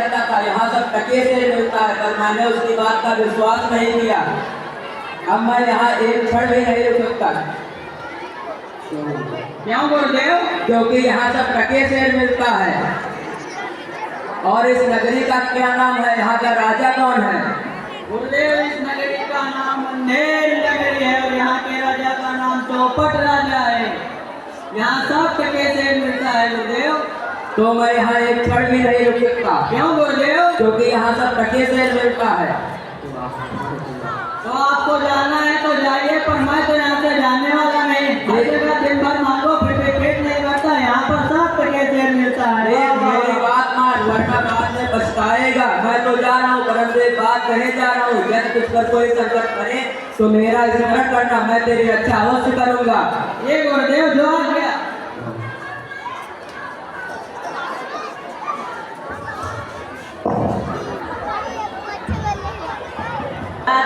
रहता था, यहाँ सब टके से मिलता है, पर मैंने उसकी बात का विश्वास नहीं किया। अब मैं यहाँ एक क्षण भी नहीं रुक सकता। क्यों गुरुदेव? क्योंकि यहाँ सब टके से मिलता है। और इस नगरी का क्या नाम है? यहाँ का राजा कौन है? गुरुदेव, इस नगरी का नाम अंधेर नगरी है और यहाँ के राजा का नाम चौपट राजा है। यहाँ सब टके से मिलता है गुरुदेव। तो मैं यहाँ एक क्षण भी नहीं रुक सकता। क्यों गुरुदेव? क्योंकि यहाँ सब टके से मिलता है। तो आपको जाना है तो जाइए, पर मैं तो यहाँ से जाने वाला नहीं। दिन भर मांगो फिर भी पेट नहीं भरता। यहाँ पर सब टके से मिलता है। मेरी बात मान, वरना बाद में पछताएगा। मैं तो जा रहा हूँ, परंतु एक बात कहने जा रहा हूँ, यदि तुझ पर कोई संकट करे तो मेरा स्मरण करना, मैं तेरी रक्षा अवश्य करूंगा। ये गुरुदेव जो आ गया।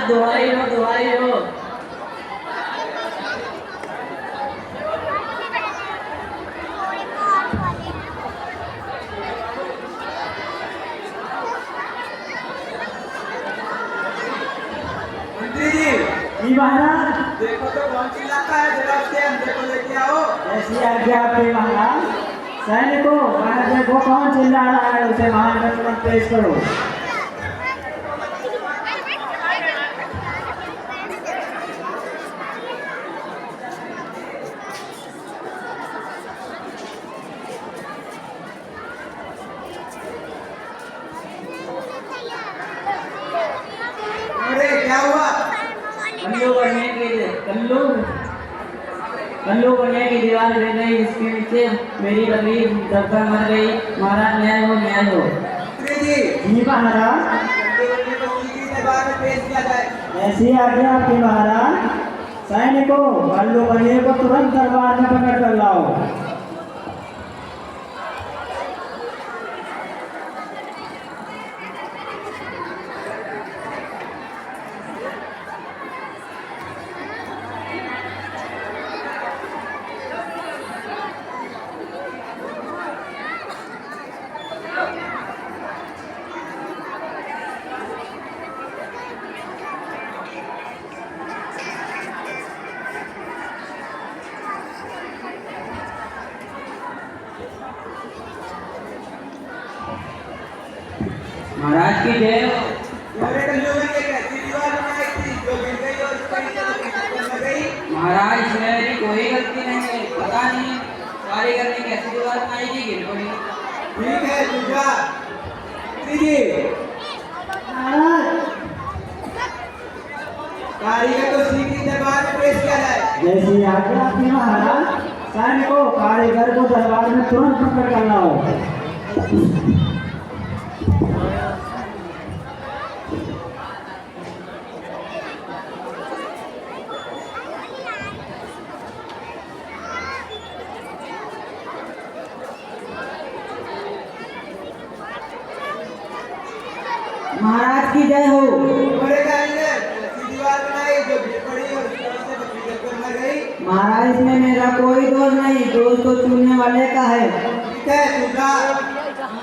दुहाई हो, दुहाई हो। मंत्री जी महाराज, देखो तो कौन चिल्लाता है, जरा उसके अंदर को लेके आओ। ऐसी आज्ञा आपकी महाराज। सैनिकों, बाहर देखो कौन चिल्ला रहा है, उसे महान में तुरंत पेश करो। अरे क्या हुआ? कल्लू बनने की दीवार गिर गई, इसके नीचे मेरी बकरी दबकर मर गई। महाराज न्याय हो, न्याय हो। जी महाराज, पेश किया जाए। ऐसी आज्ञा आपकी महाराज। सैनिकों, कल्लू बनिए को तुरंत दरबार में पकड़ कर लाओ। महाराज की जय हो। महाराज, इसमें मेरी कोई गलती नहीं है। पता नहीं कारीगर ने कैसी दीवार बनाई थी, गिर पड़ी। ठीक है दूसरा। जी महाराज, कारीगर को सीधी दरबार में पेश किया जाए। जैसी आज्ञा आपकी महाराज। सैनिकों, कारीगर को दरबार में तुरंत पकड़ कर लाओ। महाराज की जय हो। बड़े कारीगर दीवार बनाई जो गिर पड़ी और उस तरह से बकरी दबकर मर गई। महाराज, इसमें मेरा कोई दोष नहीं, दोष तो चुनने वाले का है। ठीक है दूसरा।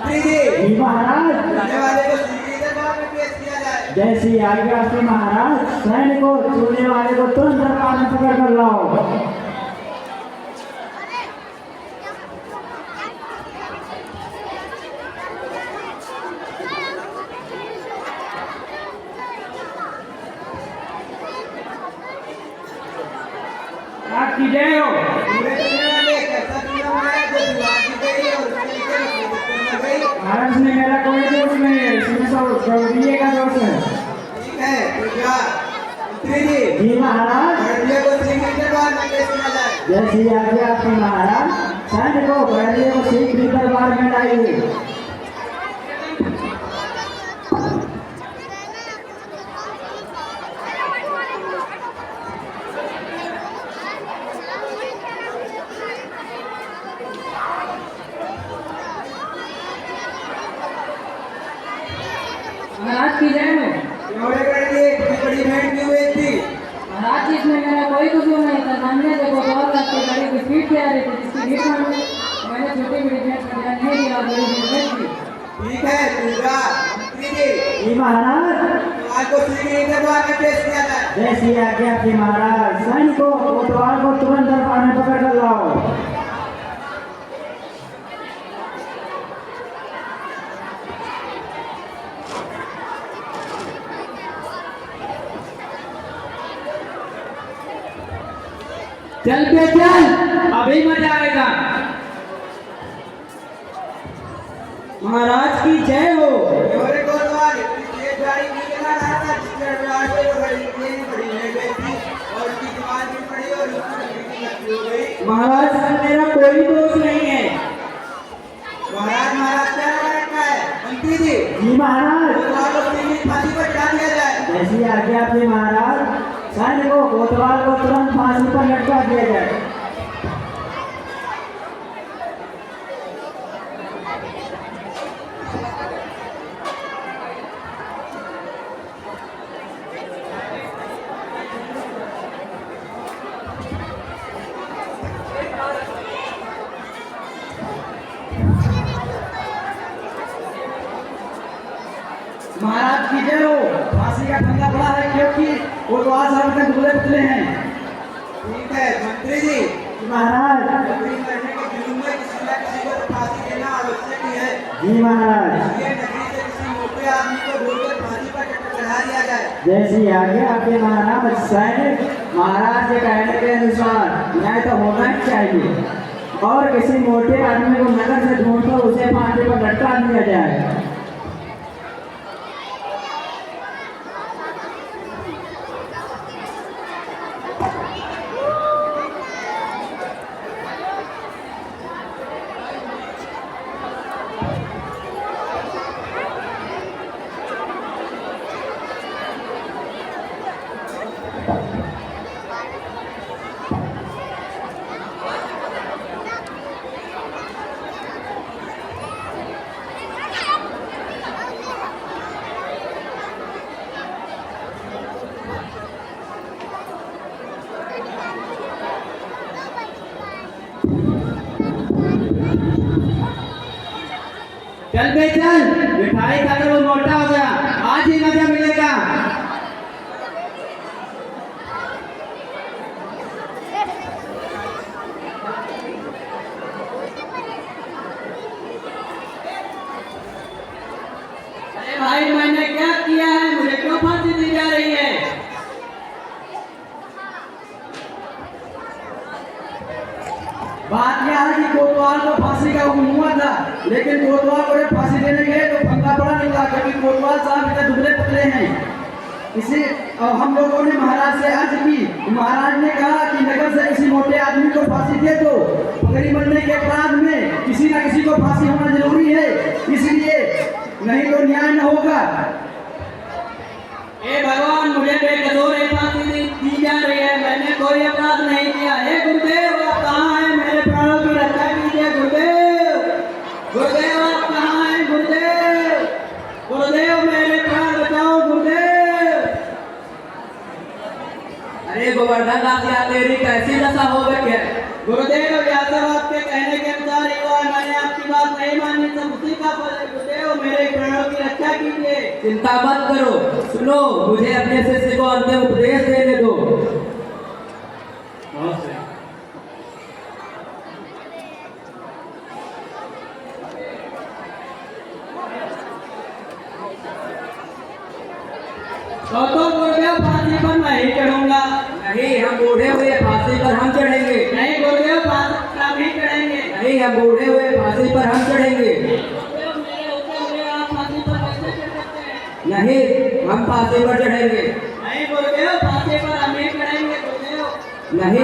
जी महाराज, चुनने वाले को सीधी दरबार में पेश किया जाए। जैसी आज्ञा आपकी महाराज। सैनिकों, चुनने वाले को तुरंत दरबार में पकड़ कर लाओ। आपकी जय हो। महाराज, में मेरा कोई दोष नहीं है, इसमें सब गौरीय का दोष है। ठीक है दूसरा। जी महाराज, जैसी आज्ञा आपकी महाराज। सैनिकों, बड़े को शीघ्र दरबार में लाइए। महाराज की जय हो। बड़ी भेंट की हुई थी। महाराज, इसमें मेरा कोई कसूर नहीं था। सामने देखो, बहुत रास्ते गाड़ी की स्पीड से आ रही थी, जिसकी भीड़ में मैंने छोटी बड़ी भेंट का ध्यान नहीं दिया और बड़ी भेंट थी। ठीक है पूरा मंत्री जी जी महाराज। आपको श्री के द्वारा में पेश किया जाए। जैसी आज्ञा आपकी महाराज। सैनिकों कोतवाल को तुरंत दरबार में पकड़ कर लाओ। चल पे चल, अभी मजा आएगा। महाराज की जय हो। मेरे कोतवाल ये गाड़ी निकला रहा था जिसके दरबार पे वो गाड़ी नहीं पड़ी ले गई थी और उसकी दीवार भी पड़ी और उसकी लकड़ी हो गई। महाराज मेरा कोई दोष नहीं है। महाराज क्या रखा है मंत्री जी? जी महाराज। कोतवाल को सीधी फांसी पर डाल दिया जाए। जैसी आज्ञा आपकी महाराज। सैनिकों कोतवाल को तुरंत फांसी पर लटका दिया जाए। महाराज की जय हो। फांसी का फंदा पड़ा है क्योंकि कोतवाल साहब के दुबले पतले हैं। ठीक है मंत्री जी। महाराज। नौकरी करने के जुर्म में किसी न किसी को तो फांसी देना आवश्यक ही है। जी महाराज। ये नगरी से किसी मोटे आदमी को ढूंढकर फांसी पर चढ़ा दिया जाए। जैसी आज्ञा आपके महाराज। सैनिक महाराज के कहने के अनुसार न्याय तो होना ही चाहिए और किसी मोटे आदमी को नगर से ढूंढकर उसे फांसी पर लटका दिया जाए। चल बे चल, मिठाई खाकर वो मोटा हो गया, आज ही मजा मिलेगा। अरे भाई मैंने क्या किया है, मुझे क्यों फांसी दी जा रही है? बात यह है कि कोतवाल को फांसी का हुक्म हुआ था, लेकिन कोतवाल को जब फांसी देने गए तो फंदा पड़ा नहीं था, क्योंकि कोतवाल साहब इतने दुबले पतले हैं। इसी हम लोगों ने महाराज से अर्ज की, महाराज ने कहा कि नगर से किसी मोटे आदमी को फांसी दे दो। पगड़ी बनने के अपराध में किसी न किसी को फांसी होना जरूरी है, इसलिए नहीं तो न्याय न होगा। ए भगवान, मुझे बेकसूर फांसी दी जा रही है, मैंने कोई अपराध नहीं किया। हे गुरुदेव, आप कहाँ हैं? मेरे प्राणों की रक्षा कीजिए गुरुदेव। गुरुदेव आप कहाँ हैं? गुरुदेव, गुरुदेव मेरे प्राण बचाओ गुरुदेव। अरे गोवर्धन दास, यार तेरी कैसी दशा हो गई है? गुरुदेव, व्यासदेव आपके कहने के अनुसार ही हुआ, मैंने आपकी बात नहीं मानी, सब उसी का फल है। गुरुदेव मेरे प्राणों की रक्षा कीजिए। चिंता मत करो, सुनो, मुझे अपने शिष्य को अंतिम उपदेश देने दो। तो गुरुदेव फांसी पर मैं ही चढ़ूंगा। नहीं, हम बूढ़े हुए फांसी पर हम चढ़ेंगे। नहीं गुरुदेव, फांसी पर आप ही चढ़ेंगे। नहीं, हम बूढ़े हुए फांसी पर हम चढ़ेंगे। गुरुदेव मेरे होते हुए आप फांसी पर कैसे चढ़ सकते हैं? नहीं, हम फांसी पर चढ़ेंगे। नहीं गुरुदेव, फांसी पर हम ही चढ़ेंगे गुरुदेव। नहीं,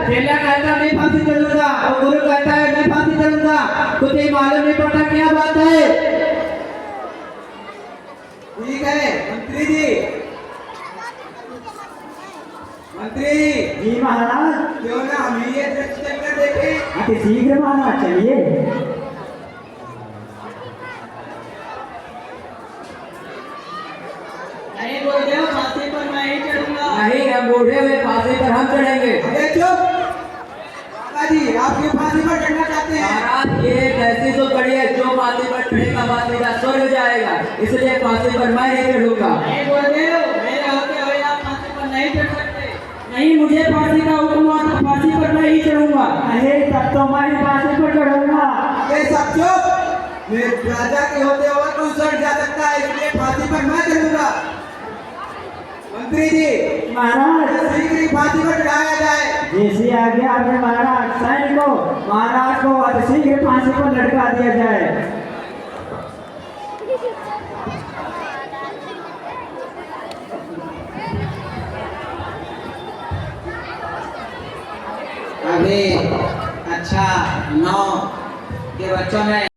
चेला कहता मैं फांसी चढ़ूंगा और गुरु कहता है मैं फांसी चढ़ूंगा, कुछ ही मालूम नहीं पड़ता क्या बात है। ठीक है मंत्री जी। मंत्री जी महाराज। क्यों ना हम ये दृश्य चलकर देखें? अति शीघ्र महाराज, चलिए। नहीं गुरुदेव, फांसी पर मैं ही चढ़ूंगा। नहीं, हम बूढ़े हुए फांसी पर हम चढ़ेंगे। अरे चुप, पिताजी आप क्यों फांसी पर चढ़ना चाहते हैं? महाराज ये एक ऐसी तो कड़ी है जो फांसी पर चढ़ेगा बात सीधा स्वर्ग जाएगा, इसलिए फांसी पर मैं नहीं चढ़ूंगा। नहीं गुरुदेव, मेरे होते हुए आप फांसी पर नहीं चढ़ सकते। नहीं, मुझे फांसी का हुक्म हुआ तो फांसी पर मैं ही चढ़ूंगा। अरे तब तो मैं ही फांसी पर चढ़ूंगा। ये सब चुप। मेरे राजा के होते हुए कोई स्वर्ग जा सकता है, इसलिए फांसी पर मैं चढ़ूंगा। मंत्री जी, महाराज शीघ्र फांसी पर चढ़ाया जाए। जैसी आज्ञा आपके महाराज। सैनिकों, महाराज को अतिशीघ्र फांसी पर लटका दिया जाए। अभी अच्छा 9 के बच्चों ने